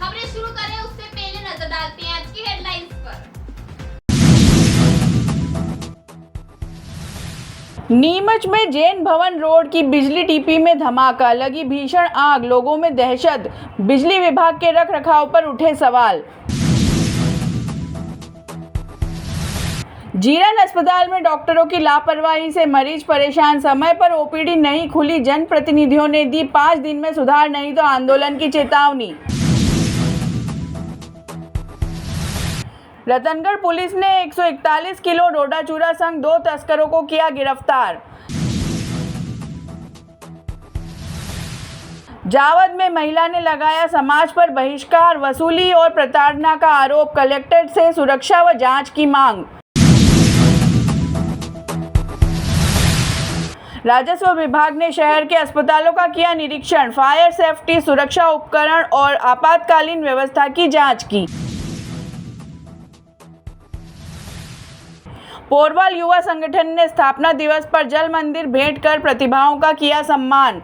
खबरें शुरू करें उससे पहले नजर डालते हैं आज की हेडलाइंस पर। नीमच में जैन भवन रोड की बिजली टीपी में धमाका, लगी भीषण आग, लोगों में दहशत, बिजली विभाग के रखरखाव पर उठे सवाल। जीरन अस्पताल में डॉक्टरों की लापरवाही से मरीज परेशान, समय पर ओपीडी नहीं खुली, जनप्रतिनिधियों ने दी 5 दिन में सुधार नहीं तो आंदोलन की चेतावनी। रतनगढ़ पुलिस ने 141 किलो डोडा चूरा संग 2 तस्करों को किया गिरफ्तार। जावद में महिला ने लगाया समाज पर बहिष्कार, वसूली और प्रताड़ना का आरोप, कलेक्टर से सुरक्षा व जांच की मांग। राजस्व विभाग ने शहर के अस्पतालों का किया निरीक्षण, फायर सेफ्टी, सुरक्षा उपकरण और आपातकालीन व्यवस्था की जांच की। पोरवाल युवा संगठन ने स्थापना दिवस पर जल मंदिर भेंट कर प्रतिभाओं का किया सम्मान।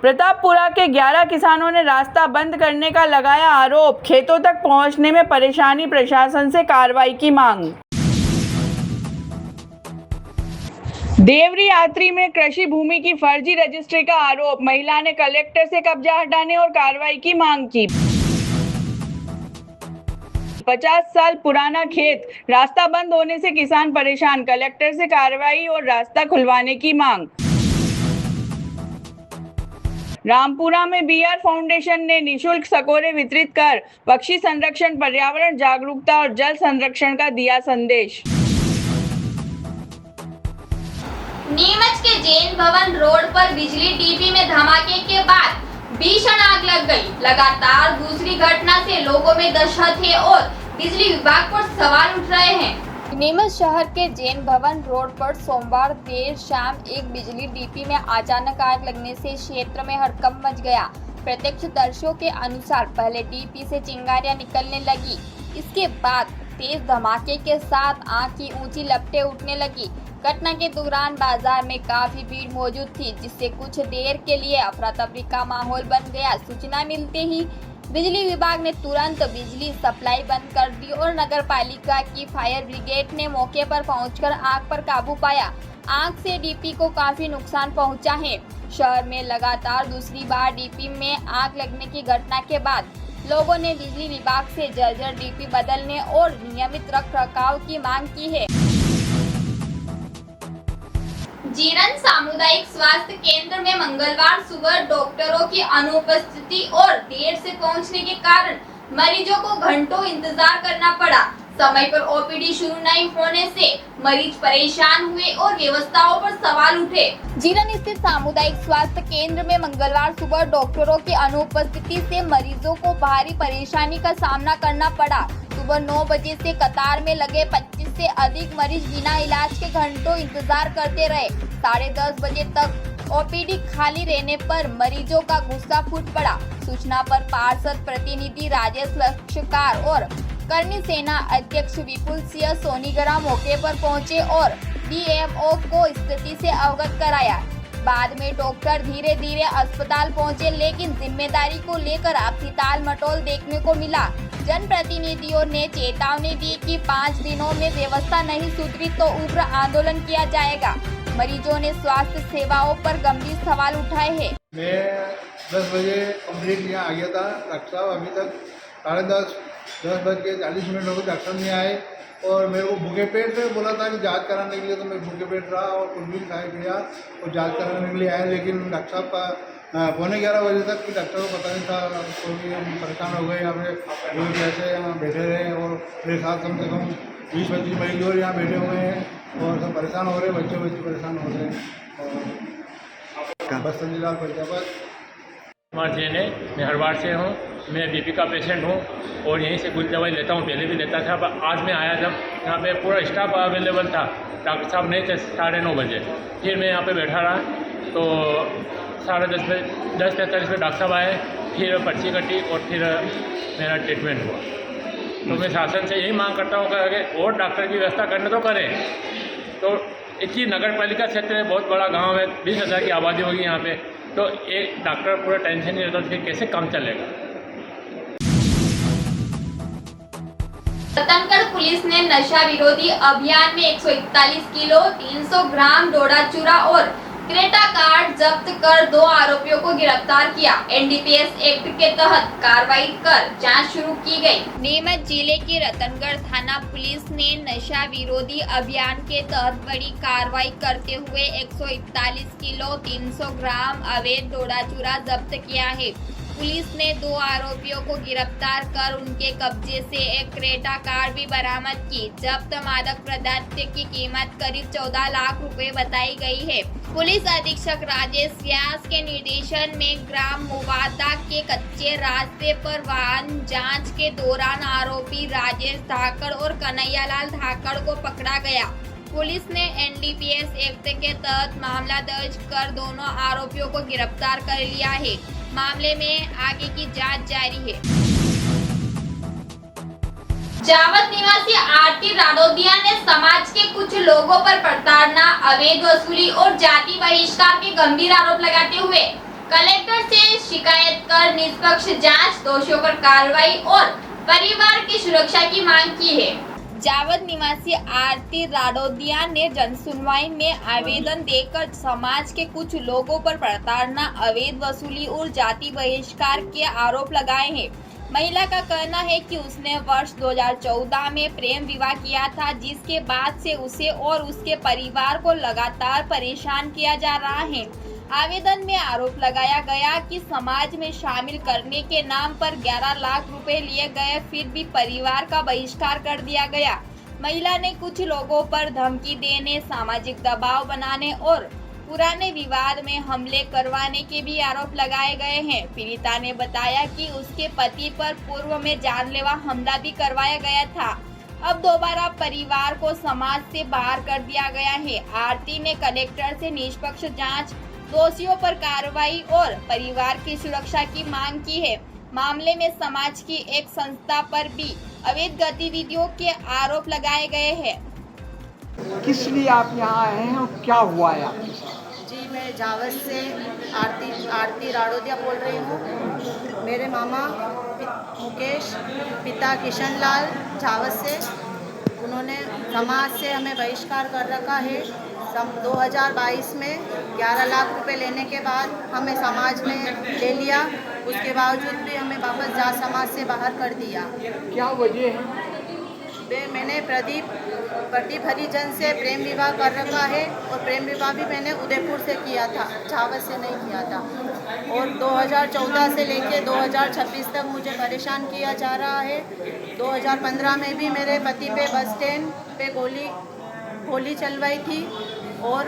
प्रतापपुरा के 11 किसानों ने रास्ता बंद करने का लगाया आरोप, खेतों तक पहुंचने में परेशानी, प्रशासन से कार्रवाई की मांग। देवरी यात्री में कृषि भूमि की फर्जी रजिस्ट्री का आरोप, महिला ने कलेक्टर से कब्जा हटाने और कार्रवाई की मांग की। 50 साल पुराना खेत, रास्ता बंद होने से किसान परेशान, कलेक्टर से कार्रवाई और रास्ता खुलवाने की मांग। रामपुरा में बीआर फाउंडेशन ने निशुल्क सकोरे वितरित कर पक्षी संरक्षण, पर्यावरण जागरूकता और जल संरक्षण का दिया संदेश। नीमच के जैन भवन रोड पर बिजली टीपी में धमाके के बाद भीषण आग लग गई। लगातार दूसरी घटना से लोगों में दहशत है और बिजली विभाग पर सवाल उठ रहे हैं। नीमच शहर के जैन भवन रोड पर सोमवार देर शाम एक बिजली डीपी में अचानक आग लगने से क्षेत्र में हड़कंप मच गया। प्रत्यक्षदर्शियों के अनुसार पहले डीपी से चिंगारियां निकलने लगी, इसके बाद तेज धमाके के साथ आग की ऊंची लपटें उठने लगी। घटना के दौरान बाजार में काफी भीड़ मौजूद थी, जिससे कुछ देर के लिए अफरा तफरी का माहौल बन गया। सूचना मिलते ही बिजली विभाग ने तुरंत बिजली सप्लाई बंद कर दी और नगर पालिका की फायर ब्रिगेड ने मौके पर पहुंचकर आग पर काबू पाया। आग से डीपी को काफी नुकसान पहुंचा है। शहर में लगातार दूसरी बार डीपी में आग लगने की घटना के बाद लोगों ने बिजली विभाग से जर्जर डीपी बदलने और नियमित रखरखाव की मांग की है। जीरन सामुदायिक स्वास्थ्य केंद्र में मंगलवार सुबह डॉक्टरों की अनुपस्थिति और देर से पहुंचने के कारण मरीजों को घंटों इंतजार करना पड़ा। समय पर ओपीडी शुरू नहीं होने से मरीज परेशान हुए और व्यवस्थाओं पर सवाल उठे। जीरन स्थित सामुदायिक स्वास्थ्य केंद्र में मंगलवार सुबह डॉक्टरों की अनुपस्थिति से मरीजों को भारी परेशानी का सामना करना पड़ा। सुबह 9 बजे से कतार में लगे 25 से अधिक मरीज बिना इलाज के घंटों इंतजार करते रहे। 10:30 बजे तक ओपीडी खाली रहने पर मरीजों का गुस्सा फूट पड़ा। सूचना पर पार्षद प्रतिनिधि राजेश लक्षकार और कर्मी सेना अध्यक्ष विपुल सिंह सोनीगरा मौके पर पहुंचे और डीएमओ को स्थिति से अवगत कराया। बाद में डॉक्टर धीरे धीरे अस्पताल पहुंचे, लेकिन जिम्मेदारी को लेकर आपसी ताल मटोल देखने को मिला। जनप्रतिनिधियों ने चेतावनी दी कि 5 दिनों में व्यवस्था नहीं सुधरी तो उग्र आंदोलन किया जाएगा। मरीजों ने स्वास्थ्य सेवाओं पर गंभीर सवाल उठाए हैं। मैं 10 बजे कंप्लीट यहाँ आ गया था। डॉक्टर साहब अभी तक 10:30 बज के 40 मिनट हो गए, डॉक्टर नहीं आए और मेरे को भूखे पेट से बोला था कि जांच कराने के लिए, तो मैं भूखे पेट रहा और कुछ भी खाया पिया और जांच कराने के लिए आया। लेकिन डॉक्टर साहब का 11:15 बजे तक कि डॉक्टर को पता नहीं था, तो भी हम परेशान हो गए। हमें रोज ऐसे यहाँ बैठे रहे और मेरे साथ कम से कम 20-25 मरीज और यहाँ बैठे हुए हैं और सब परेशान हो रहे हैं, बच्चे परेशान हो रहे हैं। और बस संजीलाल प्रजापत कुमार जैन है, मैं हरवाड़ से हूँ। मैं बीपी का पेशेंट हूँ और यहीं से कुछ दवाई लेता हूँ, पहले भी लेता था। आज मैं आया जब यहाँ पे पूरा स्टाफ अवेलेबल था, डॉक्टर साहब नहीं थे 9:30 बजे। फिर मैं यहाँ पे बैठा रहा तो 10:30 बजे 10:45 में डॉक्टर साहब आए, फिर पर्ची कटी और फिर मेरा ट्रीटमेंट हुआ। तो मैं शासन से यही मांग करता हूँ कि और डॉक्टर की व्यवस्था करने तो करें। तो इतनी नगर पालिका क्षेत्र है, बहुत बड़ा गाँव है, 20,000 की आबादी होगी यहाँ पे, तो एक डॉक्टर पूरा टेंशन नहीं रहता तो फिर कैसे काम चलेगा। रतनगढ़ पुलिस ने नशा विरोधी अभियान में 141 किलो 300 ग्राम डोडा चूरा और क्रेटा कार्ड जब्त कर 2 आरोपियों को गिरफ्तार किया। एनडीपीएस एक्ट के तहत कार्रवाई कर जांच शुरू की गई। नीमच जिले की रतनगढ़ थाना पुलिस ने नशा विरोधी अभियान के तहत बड़ी कार्रवाई करते हुए 141 किलो 300 ग्राम अवैध डोडा चूरा जब्त किया है। पुलिस ने 2 आरोपियों को गिरफ्तार कर उनके कब्जे से एक क्रेटा कार भी बरामद की। जब्त मादक पदार्थ की कीमत करीब 14 लाख रुपए बताई गई है। पुलिस अधीक्षक राजेश व्यास के निर्देशन में ग्राम मुवादा के कच्चे रास्ते पर वाहन जांच के दौरान आरोपी राजेश धाकड़ और कन्हैयालाल धाकड़ को पकड़ा गया। पुलिस ने एनडीपीएस एक्ट के तहत मामला दर्ज कर दोनों आरोपियों को गिरफ्तार कर लिया है। मामले में आगे की जांच जारी है। जावद निवासी आरती राडोदिया ने समाज के कुछ लोगों पर प्रताड़ना, अवैध वसूली और जाति बहिष्कार के गंभीर आरोप लगाते हुए कलेक्टर से शिकायत कर निष्पक्ष जांच, दोषियों पर कार्रवाई और परिवार की सुरक्षा की मांग की है। जावद निवासी आरती राडोदिया ने जनसुनवाई में आवेदन देकर समाज के कुछ लोगों पर प्रताड़ना, अवैध वसूली और जाति बहिष्कार के आरोप लगाए हैं। महिला का कहना है कि उसने वर्ष 2014 में प्रेम विवाह किया था, जिसके बाद से उसे और उसके परिवार को लगातार परेशान किया जा रहा है। आवेदन में आरोप लगाया गया कि समाज में शामिल करने के नाम पर 11 लाख रुपए लिए गए, फिर भी परिवार का बहिष्कार कर दिया गया। महिला ने कुछ लोगों पर धमकी देने, सामाजिक दबाव बनाने और पुराने विवाद में हमले करवाने के भी आरोप लगाए गए हैं। पीड़िता ने बताया कि उसके पति पर पूर्व में जानलेवा हमला भी करवाया गया था। अब दोबारा परिवार को समाज से बाहर कर दिया गया है। आरती ने कलेक्टर से निष्पक्ष जांच, दोषियों पर कार्रवाई और परिवार की सुरक्षा की मांग की है। मामले में समाज की एक संस्था पर भी अवैध गतिविधियों के आरोप लगाए गए हैं। किस लिए आप यहाँ आए हैं और क्या हुआ है आपके साथ? जी, मैं जावद से आरती राडोदिया बोल रही हूँ। मेरे मामा मुकेश, पिता किशन लाल जावद से, उन्होंने समाज से हमें बहिष्कार कर रखा है। 2022 में 11 लाख रुपए लेने के बाद हमें समाज में ले लिया, उसके बावजूद भी हमें वापस जाट समाज से बाहर कर दिया। क्या वजह है? मैंने प्रदीप हरिजन से प्रेम विवाह कर रखा है और प्रेम विवाह भी मैंने उदयपुर से किया था, जावद से नहीं किया था। और 2014 से लेकर 2026 तक मुझे परेशान किया जा रहा है। 2015 में भी मेरे पति पे बस स्टैंड पे गोली चलवाई थी और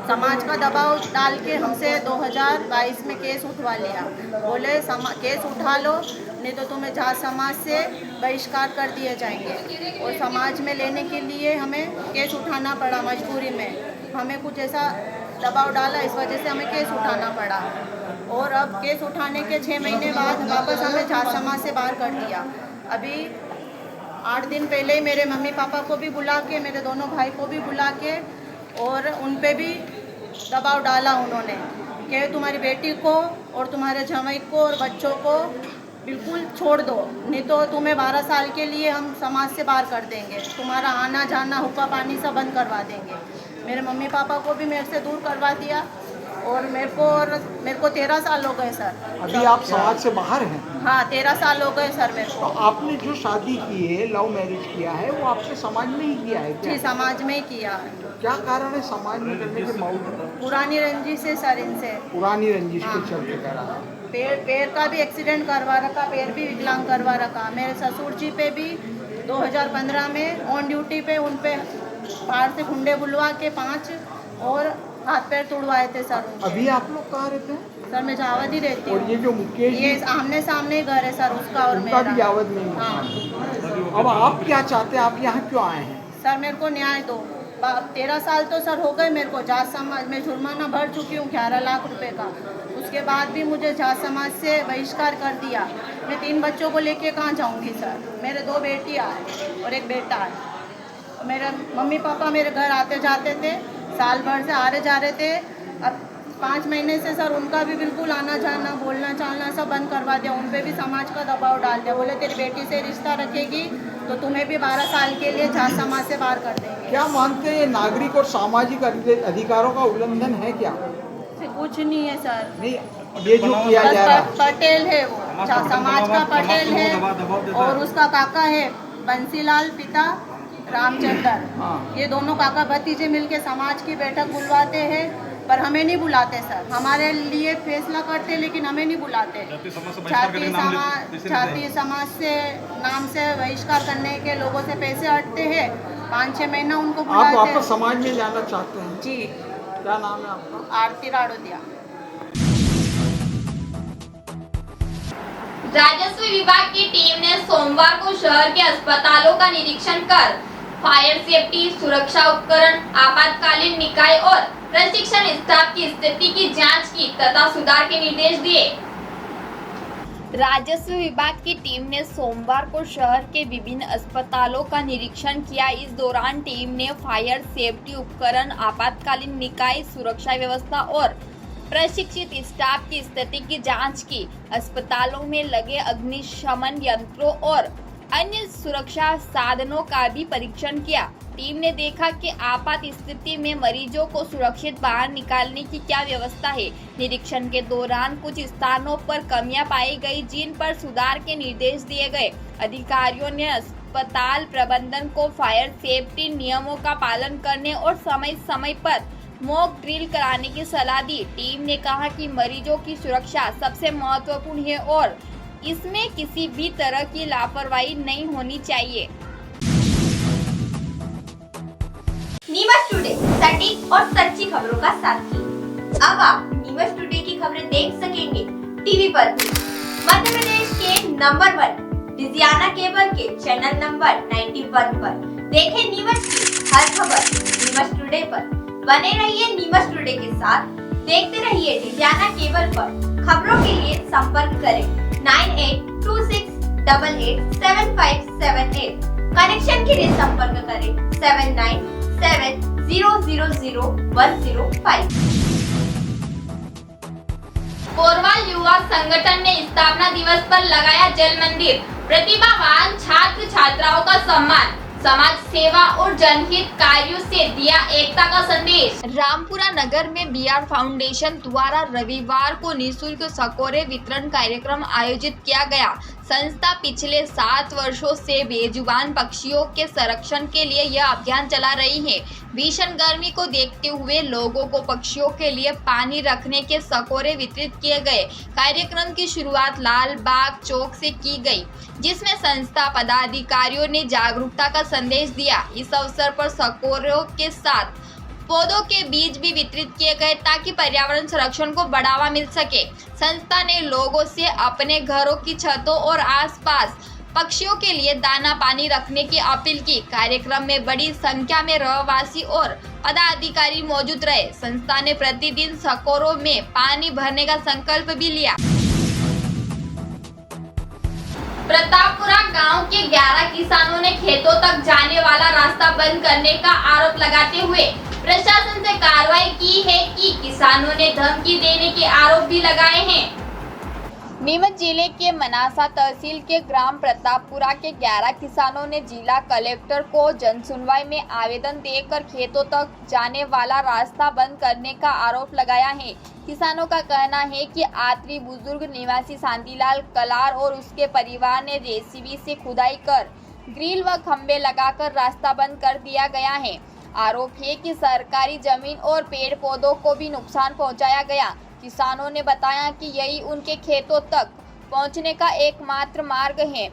समाज का दबाव डाल के हमसे 2022 में केस उठवा लिया। बोले केस उठा लो, नहीं तो तुम्हें जाट समाज से बहिष्कार कर दिए जाएंगे। और समाज में लेने के लिए हमें केस उठाना पड़ा, मजबूरी में हमें कुछ ऐसा दबाव डाला, इस वजह से हमें केस उठाना पड़ा। और अब केस उठाने के 6 महीने बाद वापस हमें जाट समाज से बाहर कर दिया। अभी 8 दिन पहले ही मेरे मम्मी पापा को भी बुला के, मेरे दोनों भाई को भी बुला के और उन पे भी दबाव डाला उन्होंने कि तुम्हारी बेटी को और तुम्हारे जमाई को और बच्चों को बिल्कुल छोड़ दो, नहीं तो तुम्हें 12 साल के लिए हम समाज से बाहर कर देंगे, तुम्हारा आना जाना हुक्का पानी सब बंद करवा देंगे। मेरे मम्मी पापा को भी मेरे से दूर करवा दिया और मेरे को 13 साल हो गए सर। अभी आप समाज से बाहर हैं? हाँ, 13 साल हो गए सर मेरे तो को। आपने जो शादी की है, लव मैरिज किया है, वो आपसे समाज में ही किया है क्या? जी, समाज में ही किया है। क्या कारण है समाज में करने के बावजूद? पुरानी रंजिश है सर इनसे। पुरानी रंजिश के हाँ। चलते करा है। पैर का भी एक्सीडेंट करवा रखा, पैर भी विकलांग करवा रखा। मेरे ससुर जी पे भी 2015 में ऑन ड्यूटी पे उन पे बाहर से गुंडे बुलवा के 5 और हाथ पैर तोड़वाए थे सर उनके। अभी आप लोग कहाँ रहते हैं? सर मैं जावद ही रहती और हूँ। ये जो मुकेश, ये आमने सामने घर है सर उसका और उनका मेरा। भी जावद में ही है। हाँ अब आप क्या चाहते हैं? आप यहाँ क्यों आए हैं? सर मेरे को न्याय दो। 13 साल तो सर हो गए मेरे को। जाट समाज में जुर्माना भर चुकी हूँ 11 लाख रुपए का। उसके बाद भी मुझे जाट समाज से बहिष्कार कर दिया। मैं 3 बच्चों को लेके कहाँ जाऊँगी सर? मेरे 2 बेटियाँ हैं और एक बेटा है। मेरे मम्मी पापा मेरे घर आते जाते थे, साल भर से आ रहे जा रहे थे। अब 5 महीने से सर उनका भी बिल्कुल आना जाना बोलना चालना सब बंद करवा दिया। उन पे भी समाज का दबाव डाल दिया। बोले तेरी बेटी से रिश्ता रखेगी तो तुम्हें भी 12 साल के लिए जात समाज से बाहर कर देंगे। क्या मानते हैं, नागरिक और सामाजिक अधिकारों का उल्लंघन है क्या? कुछ नहीं है सर, नहीं, ये जो किया जा रहा है, पटेल है वो, समाज का पटेल है और उसका काका है बंसीलाल पिता रामचंद्र। हाँ। ये दोनों काका भतीजे मिलके समाज की बैठक बुलवाते हैं, पर हमें नहीं बुलाते सर। हमारे लिए फैसला करते लेकिन हमें नहीं बुलाते। जाति समाज से नाम से बहिष्कार करने के लोगों से पैसे हटते हैं, 5-6 महीना उनको आप बुलाते वापस हैं। समाज में जाना चाहते हैं? जी, क्या नाम है आपका? आरती राड़ोदिया। राजस्व विभाग की टीम ने सोमवार को शहर के अस्पतालों का निरीक्षण कर फायर सेफ्टी, सुरक्षा उपकरण, आपातकालीन निकाय और प्रशिक्षण स्टाफ की स्थिति की जांच की तथा सुधार के निर्देश दिए। राजस्व विभाग की टीम ने सोमवार को शहर के विभिन्न अस्पतालों का निरीक्षण किया। इस दौरान टीम ने फायर सेफ्टी उपकरण, आपातकालीन निकाय, सुरक्षा व्यवस्था और प्रशिक्षित स्टाफ की स्थिति की जांच की। अस्पतालों में लगे अग्निशमन यंत्रों और अन्य सुरक्षा साधनों का भी परीक्षण किया। टीम ने देखा कि आपात स्थिति में मरीजों को सुरक्षित बाहर निकालने की क्या व्यवस्था है। निरीक्षण के दौरान कुछ स्थानों पर कमियां पाई गई, जिन पर सुधार के निर्देश दिए गए। अधिकारियों ने अस्पताल प्रबंधन को फायर सेफ्टी नियमों का पालन करने और समय समय पर मॉक ड्रिल कराने की सलाह दी। टीम ने कहा कि मरीजों की सुरक्षा सबसे महत्वपूर्ण है और इसमें किसी भी तरह की लापरवाही नहीं होनी चाहिए। नीमच टुडे, सटीक और सच्ची खबरों का साथी। अब आप नीमच टुडे की खबरें देख सकेंगे टीवी पर भी। मध्य प्रदेश के नंबर 1 डिजियाना केबल के चैनल नंबर 91 पर देखें नीमच की हर खबर नीमच टुडे पर। बने रहिए नीमच टुडे के साथ, देखते रहिए डिजियाना केबल पर। खबरों के लिए संपर्क करें 9826887578। कनेक्शन के लिए संपर्क करें 7970000105। कोरवाल युवा संगठन ने स्थापना दिवस पर लगाया जल मंदिर। प्रतिभावान छात्र छात्राओं का सम्मान, समाज सेवा और जनहित कार्यों से दिया एकता का संदेश। रामपुरा नगर में बीआर फाउंडेशन द्वारा रविवार को निःशुल्क सकोरे वितरण कार्यक्रम आयोजित किया गया। संस्था पिछले 7 वर्षों से बेजुबान पक्षियों के संरक्षण के लिए यह अभियान चला रही है। भीषण गर्मी को देखते हुए लोगों को पक्षियों के लिए पानी रखने के सकोरे वितरित किए गए। कार्यक्रम की शुरुआत लाल बाग चौक से की गई, जिसमें संस्था पदाधिकारियों ने जागरूकता का संदेश दिया। इस अवसर पर सकोरों के साथ पौधों के बीज भी वितरित किए गए ताकि पर्यावरण संरक्षण को बढ़ावा मिल सके। संस्था ने लोगों से अपने घरों की छतों और आसपास पक्षियों के लिए दाना पानी रखने की अपील की। कार्यक्रम में बड़ी संख्या में रहवासी और पदाधिकारी मौजूद रहे। संस्था ने प्रतिदिन सकोरों में पानी भरने का संकल्प भी लिया। प्रतापपुरा गांव के 11 किसानों ने खेतों तक जाने वाला रास्ता बंद करने का आरोप लगाते हुए प्रशासन से कार्रवाई की है कि किसानों ने धमकी देने के आरोप भी लगाए हैं। नीमच जिले के मनासा तहसील के ग्राम प्रतापपुरा के 11 किसानों ने जिला कलेक्टर को जनसुनवाई में आवेदन देकर खेतों तक जाने वाला रास्ता बंद करने का आरोप लगाया है। किसानों का कहना है कि आत्री बुजुर्ग निवासी शांतिलाल कलार और उसके परिवार ने जेसीबी से खुदाई कर ग्रिल व खंबे लगाकर रास्ता बंद कर दिया गया है। आरोप है कि सरकारी जमीन और पेड़ पौधों को भी नुकसान पहुंचाया गया। किसानों ने बताया कि यही उनके खेतों तक पहुंचने का एकमात्र मार्ग है,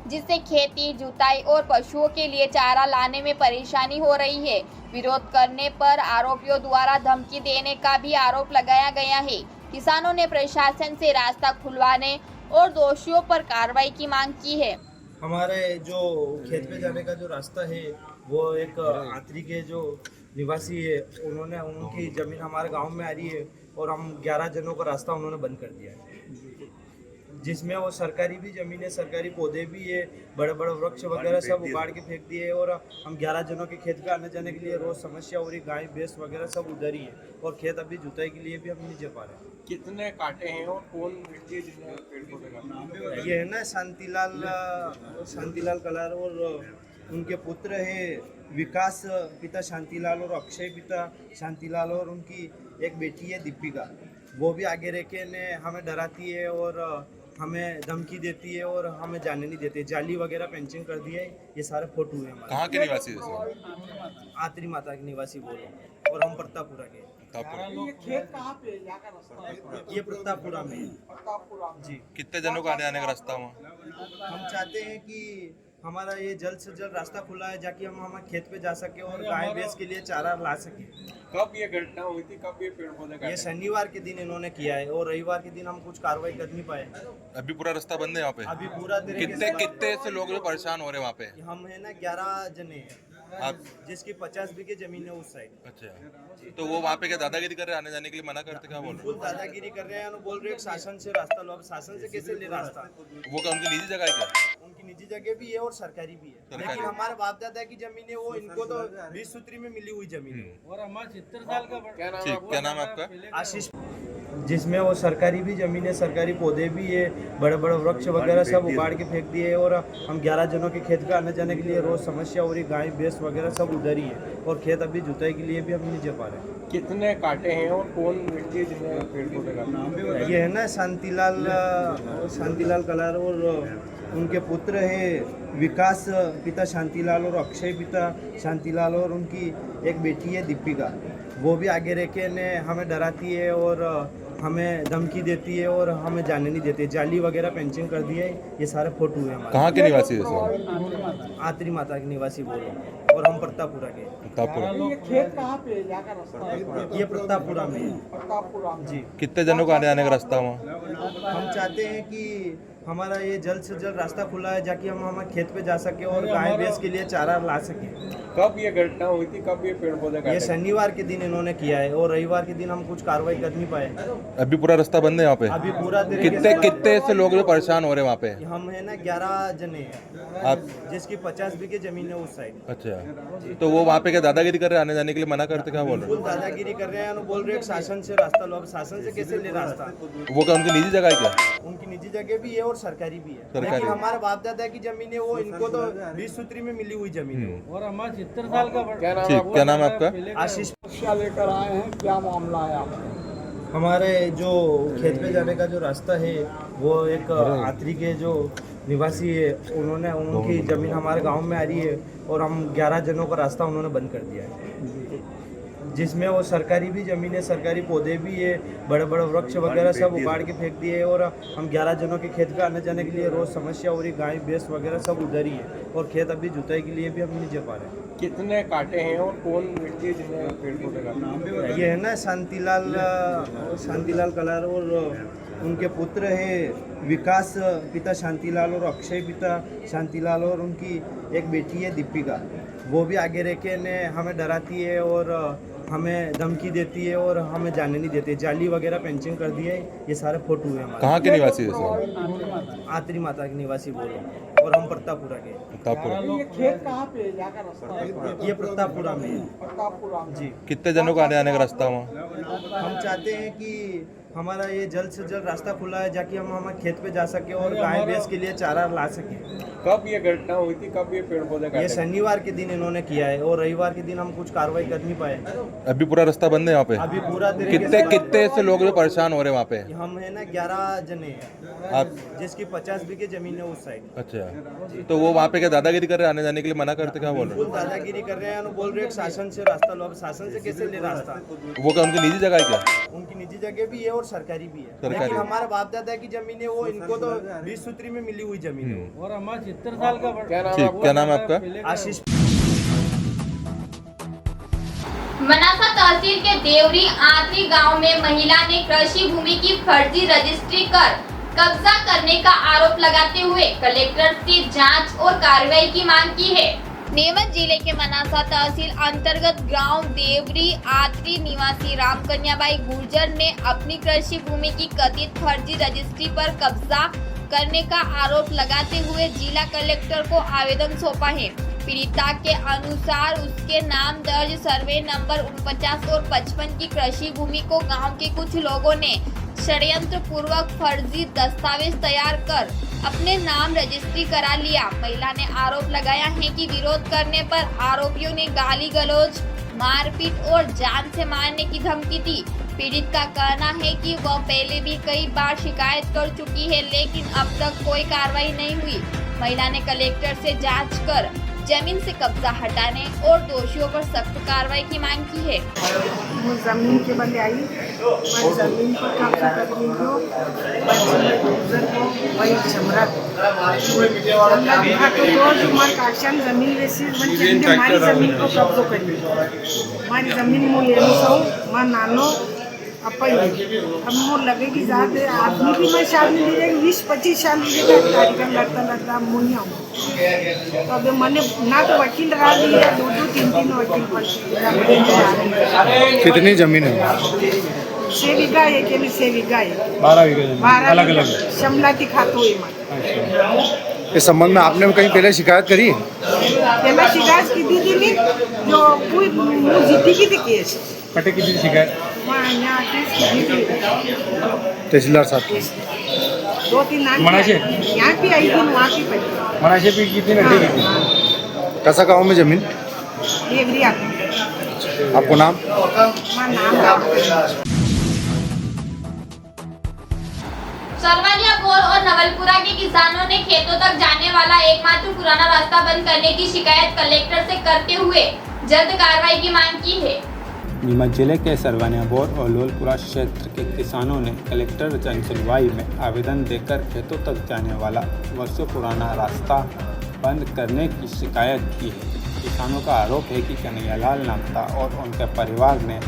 जिससे खेती, जुताई और पशुओं के लिए चारा लाने में परेशानी हो रही है। विरोध करने पर आरोपियों द्वारा धमकी देने का भी आरोप लगाया गया है। किसानों ने प्रशासन से रास्ता खुलवाने और दोषियों पर कार्रवाई की मांग की है। हमारे जो खेत पे जाने का जो रास्ता है वो एक आत्री के जो निवासी है, उन्होंने उनकी ज़मीन हमारे गांव में आ रही है और हम 11 जनों का रास्ता उन्होंने बंद कर दिया है। जिसमें वो सरकारी भी ज़मीन है, सरकारी पौधे भी है, बड़े बड़े वृक्ष वगैरह सब उगाड़ के फेंक दिए। और हम 11 जनों के खेत पे आने जाने के लिए रोज़ समस्या हो रही, गाय भैंस वगैरह सब उधर ही है और खेत अभी जुताई के लिए भी हम नहीं जा पा रहे। कितने काटे हैं और कौन व्यक्ति है जिसने पेड़ पौधे काटे? ये है ना शांतिलाल कलार और उनके पुत्र है विकास पिता शांतिलाल और अक्षय पिता शांतिलाल और उनकी एक बेटी है दीपिका। वो भी आगे रह के ने हमें डराती है और हमें धमकी देती है और हमें जाने नहीं देती। जाली वगैरह पेंचिंग कर दी है। ये सारे फोटो है हमारे। कहाँ के निवासी है सर? आतरी माता के निवासी बोलो और हम प्रतापपुरा के। ये खेत कहाँ पे है? यहाँ का रास्ता है? ये प्रतापपुरा में है। प्रतापपुरा में। जी कितने जनों का आने जाने का रास्ता वहाँ? हम चाहते हैं कि हमारा ये जल्द से जल्द रास्ता खुला है जाकि हम हमारे खेत पे जा सके और गाय भैंस के लिए चारा ला सके। कब ये घटना हुई थी, कब ये पेड़ पौधे ये काटे? शनिवार के दिन इन्होंने किया है और रविवार के दिन हम कुछ कार्रवाई कर नहीं पाए। अभी पूरा रास्ता बंद है यहाँ पे? अभी पूरा तरीके कितने कितने से लोग जो परेशान हो रहे हैं वहाँ पे? हम है ना 11 जने हैं आप जिसकी 50 बीघे जमीन है उस साइड। अच्छा, तो वो वहाँ पे क्या दादागिरी कर रहे हैं, आने जाने के लिए मना करते, क्या बोल रहे फुल दादागिरी कर रहे हैं और बोल रहे हैं शासन से रास्ता लो। अब शासन से कैसे ले रास्ता? हैं? वो क्या उनकी निजी जगह है क्या? उनकी निजी जगह भी है और सरकारी भी है, सरकारी। लेकिन हमारे बाप दादा की जमीन है वो इनको तो 20 सूत्री में मिली हुई जमीन है। और हमारा 70 साल का क्या नाम ठीक, क्या नाम है आपका? आशीष, जिसमें वो सरकारी भी जमीन है, सरकारी पौधे भी है, बड़े बड़े वृक्ष वगैरह सब उगाड़ के फेंक दिए। और हम 11 जनों के खेत पे आने जाने के लिए रोज़ समस्या हो रही, गाय भैंस वगैरह सब उधर ही है और खेत अभी जुताई के लिए भी हम नहीं जा पा रहे। कितने काटे हैं और कौन व्यक्ति है जिसने पेड़ पौधे काटे? ये है ना शांतिलाल कलार और उनके पुत्र है विकास पिता शांतिलाल और अक्षय पिता शांतिलाल और उनकी एक बेटी है दीपिका। वो भी आगे रह के ने हमें डराती है और हमें धमकी देती है और हमें जाने नहीं देती। जाली वगैरह पेंचिंग कर दी है। ये सारे फोटो है हमारे। कहाँ के निवासी है सर? आतरी माता के निवासी बोलो और हम प्रतापपुरा के। प्रतापपुरा। ये खेत कहाँ पे है? यहाँ का रास्ता है? ये प्रतापपुरा में है। प्रतापपुरा में। जी, कितने जनों का आने जाने का रास्ता वहाँ? हम चाहते हैं कि हमारा ये जल्द से जल्द रास्ता खुला है जाकि हम हमारे खेत पे जा सके और गाय भैंस के लिए चारा ला सके। कब ये घटना हुई थी, कब ये पेड़ पौधे ये काटे? शनिवार के दिन इन्होंने किया है और रविवार के दिन हम कुछ कार्रवाई कर नहीं पाए। अभी पूरा रास्ता बंद है यहाँ पे? अभी पूरा तरीके कितने से कितने से लोग जो परेशान हो रहे हैं वहाँ पे? हम है ना 11 जने हैं आप जिसकी 50 बीघे जमीन है उस साइड। अच्छा, तो वो वहाँ पे क्या दादागिरी कर रहे हैं, आने जाने के लिए मना करते, क्या बोल रहे फुल दादागिरी कर रहे हैं और बोल रहे हैं शासन से रास्ता लो। अब शासन से कैसे ले रास्ता? हैं? वो क्या उनकी निजी जगह है क्या? उनकी निजी जगह भी है और सरकारी भी है, सरकारी। लेकिन हमारे बाप दादा की जमीन है वो इनको तो 20 सूत्री में मिली हुई जमीन है। और हमारा 70 साल का क्या नाम ठीक, क्या नाम है आपका? आशीष, समस्या लेकर आए हैं, क्या मामला है आपका? हमारे जो खेत पे जाने का जो रास्ता है वो एक आतरी के जो निवासी है उन्होंने उनकी ज़मीन हमारे गांव में आ रही है और हम 11 जनों का रास्ता उन्होंने बंद कर दिया है, जिसमें वो सरकारी भी ज़मीन है, सरकारी पौधे भी है, बड़े बड़े वृक्ष वगैरह सब उगाड़ के फेंक दिए। और हम 11 जनों के खेत पे आने जाने के लिए रोज़ समस्या हो रही, गाय भैंस वगैरह सब उधर ही है और खेत अभी जुताई के लिए भी हम नहीं जा पा रहे। कितने काटे हैं और कौन व्यक्ति है जिसने पेड़ पौधे काटे? ये है ना शांतिलाल कलार और उनके पुत्र है विकास पिता शांतिलाल और अक्षय पिता शांतिलाल और उनकी एक बेटी है दीपिका। वो भी आगे रह के ने हमें डराती है और हमें धमकी देती है और हमें जाने नहीं देती। जाली वगैरह पेंचिंग कर दी है। ये सारे फोटो है हमारे। कहाँ के निवासी है सर? आतरी माता के निवासी बोलो और हम प्रतापपुरा के। प्रतापपुरा। ये खेत कहाँ पे है? यहाँ का रास्ता है? ये प्रतापपुरा में है। प्रतापपुरा में। जी, कितने जनों का आने जाने का रास्ता वहाँ? हम चाहते हैं कि हमारा ये जल्द से जल्द रास्ता खुला है जाकि हम हमारे खेत पे जा सके और गाय भैंस के लिए चारा ला सके। कब ये घटना हुई थी, कब ये पेड़ पौधे ये काटे? शनिवार के दिन इन्होंने किया है और रविवार के दिन हम कुछ कार्रवाई कर नहीं पाए। अभी पूरा रास्ता बंद है यहाँ पे? अभी पूरा तरीके कितने से कितने से लोग जो परेशान हो रहे हैं वहाँ पे? हम है ना 11 जने हैं आप जिसकी 50 बीघे जमीन है उस साइड। अच्छा, तो वो वहाँ पे क्या दादागिरी कर रहे हैं, आने जाने के लिए मना करते, क्या बोल रहे फुल दादागिरी कर रहे हैं और बोल रहे हैं शासन से रास्ता लो। अब शासन से कैसे ले रास्ता? हैं? वो क्या उनकी निजी जगह है क्या? उनकी निजी जगह भी है और सरकारी भी है, सरकारी। लेकिन हमारे बाप दादा की जमीन है वो इनको तो 20 सूत्री में मिली हुई जमीन है। और हमारा 70 साल का क्या नाम ठीक, क्या नाम है आपका? आशीष, मनासा तहसील के देवरी आतरी गांव में महिला ने कृषि भूमि की फर्जी रजिस्ट्री कर कब्जा करने का आरोप लगाते हुए कलेक्टर से जांच और कार्रवाई की मांग की है। नीमच जिले के मनासा तहसील अंतर्गत गांव देवरी आतरी निवासी रामकन्याबाई गुर्जर ने अपनी कृषि भूमि की कथित फर्जी रजिस्ट्री पर कब्जा करने का आरोप लगाते हुए जिला कलेक्टर को आवेदन सौंपा है। पीड़िता के अनुसार उसके नाम दर्ज सर्वे नंबर 49 और 55 की कृषि भूमि को गांव के कुछ लोगों ने षड्यंत्र पूर्वक फर्जी दस्तावेज तैयार कर अपने नाम रजिस्ट्री करा लिया। महिला ने आरोप लगाया है कि विरोध करने पर आरोपियों ने गाली गलौज, मारपीट और जान से मारने की धमकी दी। पीड़ित का कहना है कि वह पहले भी कई बार शिकायत कर चुकी है, लेकिन अब तक कोई कार्रवाई नहीं हुई। महिला ने कलेक्टर से जांच कर जमीन से कब्जा हटाने और दोषियों पर सख्त कार्रवाई की मांग की है। वो जमीन के बंदे आई और जमीन पर कब्जा कर ली जो वही चमरा काशन जमीन वैसी हमारी जमीन को कब्जो करी हमारी जमीन मो लेनी सौ माँ नानो अपन अब मोर लगे कि ज़्यादा आदमी भी मैं शादी लीजिएगा 20-25 साल लीजिएगा कार्यक्रम लड़ता मुनिया हूँ तो अब मैंने ना तो वकील रहा दिया 2-3 वकील पर। कितनी जमीन है? 6 बीघा है कि नहीं 6 बीघा है 12 बीघा अलग अलग शिमला दिखाते हुए। इस संबंध में आपने कहीं पहले शिकायत करी? पहले शिकायत की थी नहीं जो कोई जीती की थी केस कटे की थी शिकायत तहसीलदार साहब 2-3 यहाँ भी आई थी वहाँ की पड़ी मनाशे पे की थी ना? ठीक है। कैसा गाँव में जमीन? आपको नाम? सरवानिया बोर और नवलपुरा के किसानों ने खेतों तक जाने वाला एकमात्र पुराना रास्ता बंद करने की शिकायत कलेक्टर से करते हुए जल्द कार्रवाई की मांग की है। नीमच जिले के सरवानिया बोर और लोलपुरा क्षेत्र के किसानों ने कलेक्टर जनसुनवाई में आवेदन देकर खेतों तक जाने वाला वर्षों पुराना रास्ता बंद करने की शिकायत की है। किसानों का आरोप है कि कन्हैयालाल नागता और उनके परिवार ने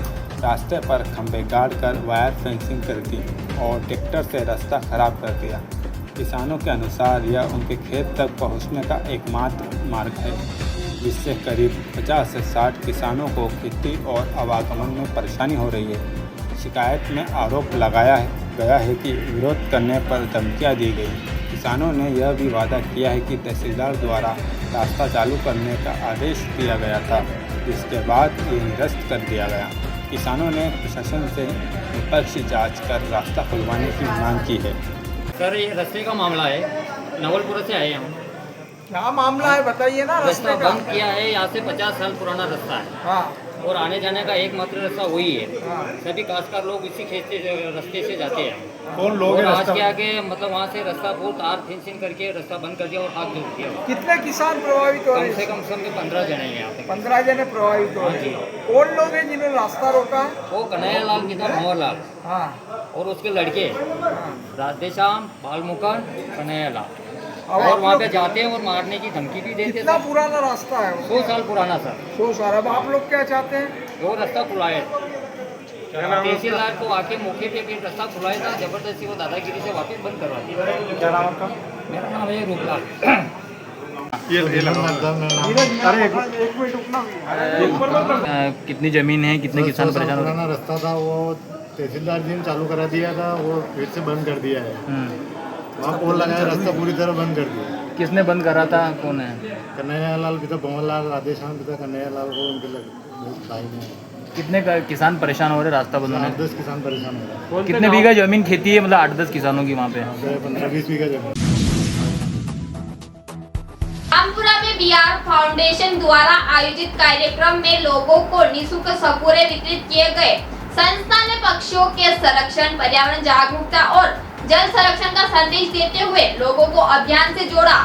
रास्ते पर खंभे गाड़ कर वायर फेंसिंग कर दी और ट्रैक्टर से रास्ता खराब कर दिया। किसानों के अनुसार यह उनके खेत तक पहुंचने का एकमात्र मार्ग है, जिससे करीब 50 से 60 किसानों को खेती और आवागमन में परेशानी हो रही है। शिकायत में आरोप लगाया गया है कि विरोध करने पर धमकियां दी गई। किसानों ने यह भी वादा किया है कि तहसीलदार द्वारा रास्ता चालू करने का आदेश दिया गया था, जिसके बाद ये निरस्त कर दिया गया। किसानों ने प्रशासन से निष्पक्ष जांच कर रास्ता खुलवाने की मांग की है। सर, ये रास्ते का मामला है, नवलपुरा से आए हम। क्या मामला है बताइए ना। रास्ता बंद किया है, यहाँ से 50 साल पुराना रास्ता है। हाँ। और आने जाने का एकमात्र रास्ता वही है। सभी काश्तकार लोग इसी खेत से रास्ते से जाते हैं। कौन लोग और आज के आगे मतलब वहाँ से रास्ता बहुत तार फेंसिंग करके रास्ता बंद कर दिया और आग जोड़ दिया। कितने किसान प्रभावित हो रहे हैं? कम से कम 15 जने हैं यहाँ पे। 15 जने प्रभावित हो रहे हैं। कौन लोग हैं जिन्होंने रास्ता रोका? वो कन्हैयालाल की था, भंवरलाल। हाँ। और उसके लड़के राधेश्याम, बालमुकन, कन्हैयालाल। और वहाँ पे जाते हैं और मारने की धमकी भी देते हैं। कितना पुराना रास्ता है? 100 साल पुराना सर। 100 साल। अब आप लोग क्या चाहते हैं? वो रास्ता खुलाए, तहसीलदार को आके मौके पे भी रास्ता खुलाया था, जबरदस्ती वो दादागिरी से वापस बंद करवा दिया। क्या नाम आपका? मेरा नाम है रूपलाल। अरे एक मिनट रुकना। कितनी ज़मीन है, कितने किसान परेशान हो रहे हैं? पुराना रास्ता था, वो तहसीलदार जी ने चालू करा दिया था, वो फिर से बंद कर दिया है। वहाँ पोल लगाया, रास्ता पूरी तरह बंद कर दिया। किसने बंद करा था? कौन है? कन्हैयालाल भी था, भंवरलाल, राधेश्याम भी था, कन्हैयालाल को उनके भाई ने। कितने किसान परेशान हो रहे रास्ता बंद होने? 8-10 किसान परेशान हो रहे हैं। कितने बीघा जमीन खेती है, मतलब 8-10 किसानों की वहाँ पे? 15-20 बीघा जमीन। रामपुरा में बीआर फाउंडेशन द्वारा आयोजित कार्यक्रम में लोगों को निःशुल्क सकोरे वितरित किए गए। संस्था ने पक्षियों के संरक्षण, पर्यावरण जागरूकता और जल संरक्षण का संदेश देते हुए लोगों को अभियान से जोड़ा।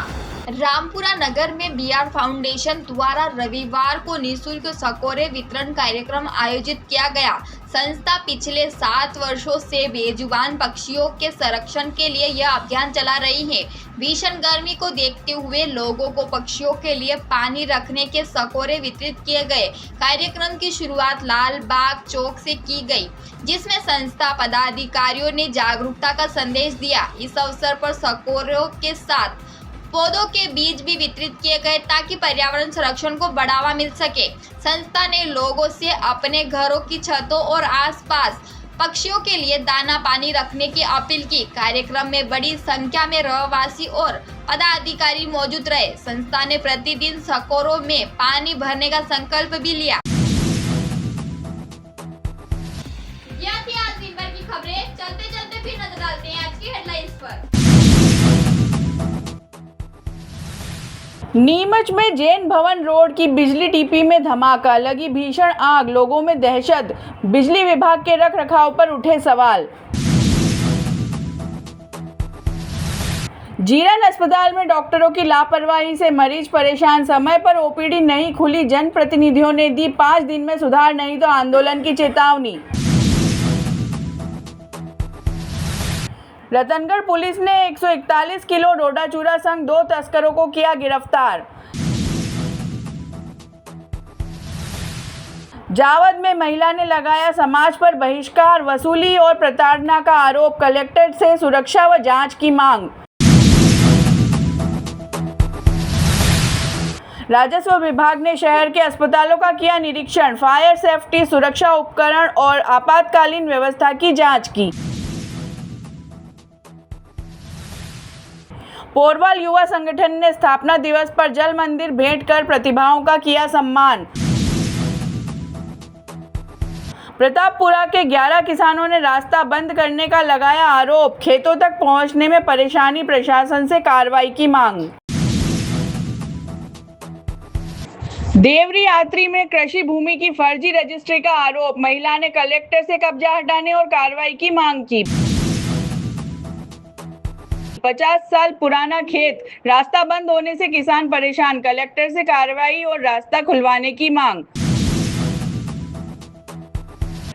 रामपुरा नगर में बीआर फाउंडेशन द्वारा रविवार को निःशुल्क सकोरे वितरण कार्यक्रम आयोजित किया गया। संस्था पिछले 7 वर्षों से बेजुबान पक्षियों के संरक्षण के लिए यह अभियान चला रही है। भीषण गर्मी को देखते हुए लोगों को पक्षियों के लिए पानी रखने के सकोरे वितरित किए गए। कार्यक्रम की शुरुआत लाल बाग चौक से की गई, जिसमें संस्था पदाधिकारियों ने जागरूकता का संदेश दिया। इस अवसर पर सकोरों के साथ पौधों के बीज भी वितरित किए गए ताकि पर्यावरण संरक्षण को बढ़ावा मिल सके। संस्था ने लोगों से अपने घरों की छतों और आसपास पक्षियों के लिए दाना पानी रखने की अपील की। कार्यक्रम में बड़ी संख्या में रहवासी और पदाधिकारी मौजूद रहे। संस्था ने प्रतिदिन सकोरों में पानी भरने का संकल्प भी लिया। यह थी आज दिन भर की खबरें। चलते चलते फिर नजर डालते हैं आज की हेडलाइंस पर। नीमच में जैन भवन रोड की बिजली टीपी में धमाका, लगी भीषण आग, लोगों में दहशत। बिजली विभाग के रख रखाव पर उठे सवाल। जीरन अस्पताल में डॉक्टरों की लापरवाही से मरीज परेशान, समय पर ओपीडी नहीं खुली। जनप्रतिनिधियों ने दी 5 दिन में सुधार नहीं तो आंदोलन की चेतावनी। रतनगढ़ पुलिस ने 141 किलो डोडा चूरा संग 2 तस्करों को किया गिरफ्तार। जावद में महिला ने लगाया समाज पर बहिष्कार, वसूली और प्रताड़ना का आरोप। कलेक्टर से सुरक्षा व जांच की मांग। राजस्व विभाग ने शहर के अस्पतालों का किया निरीक्षण, फायर सेफ्टी, सुरक्षा उपकरण और आपातकालीन व्यवस्था की जांच की। पोरवाल युवा संगठन ने स्थापना दिवस पर जल मंदिर भेंट कर प्रतिभाओं का किया सम्मान। प्रतापपुरा के 11 किसानों ने रास्ता बंद करने का लगाया आरोप। खेतों तक पहुंचने में परेशानी, प्रशासन से कार्रवाई की मांग। देवरी यात्री में कृषि भूमि की फर्जी रजिस्ट्री का आरोप, महिला ने कलेक्टर से कब्जा हटाने और कार्रवाई की मांग की। 50 साल पुराना खेत, रास्ता बंद होने से किसान परेशान, कलेक्टर से कार्रवाई और रास्ता खुलवाने की मांग।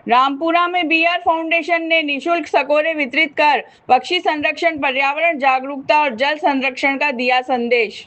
रामपुरा में बीआर फाउंडेशन ने निशुल्क सकोरे वितरित कर पक्षी संरक्षण, पर्यावरण जागरूकता और जल संरक्षण का दिया संदेश।